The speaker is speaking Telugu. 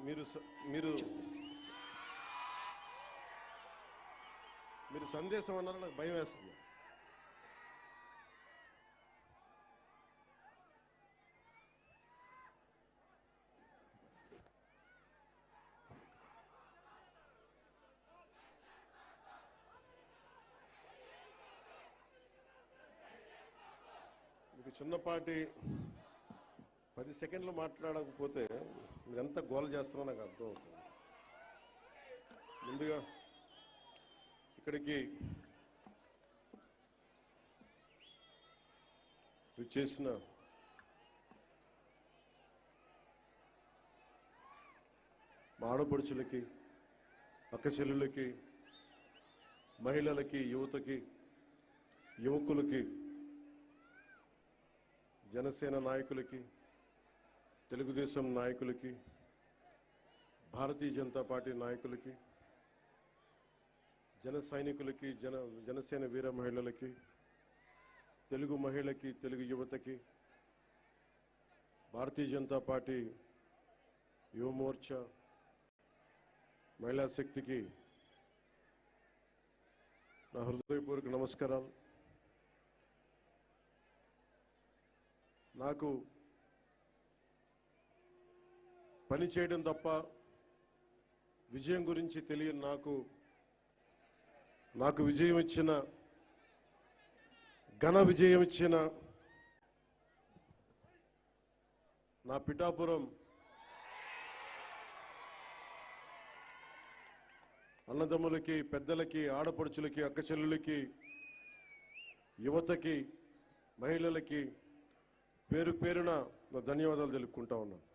మీరు మీరు మీరు సందేశం అన్నారో నాకు భయం వేస్తుంది. మీకు చిన్నపాటి 10 సెకండ్లు మాట్లాడకపోతే మీరు ఎంత గోల చేస్తున్నారో నాకు అర్థమవుతుంది. ముందుగా ఇక్కడికి చేసిన మా ఆడపడుచులకి, అక్క చెల్లెళ్ళకి, మహిళలకి, యువతకి, యువకులకి, జనసేన నాయకులకి, తెలుగుదేశం నాయకులకి, భారతీయ జనతా పార్టీ నాయకులకి, జన సైనికులకి, జనసేన వీర మహిళలకి, తెలుగు మహిళకి, తెలుగు యువతకి, భారతీయ జనతా పార్టీ యువ మోర్చా మహిళా శక్తికి నా హృదయపూర్వక నమస్కారాలు. నాకు పని చేయడం తప్ప విజయం గురించి తెలియని నాకు విజయం ఇచ్చిన, ఘన విజయం ఇచ్చిన నా పిఠాపురం అన్నదమ్ములకి, పెద్దలకి, ఆడపడుచులకి, అక్కచెల్లులకి, యువతకి, మహిళలకి పేరు పేరున ధన్యవాదాలు తెలుపుకుంటా ఉన్నాను.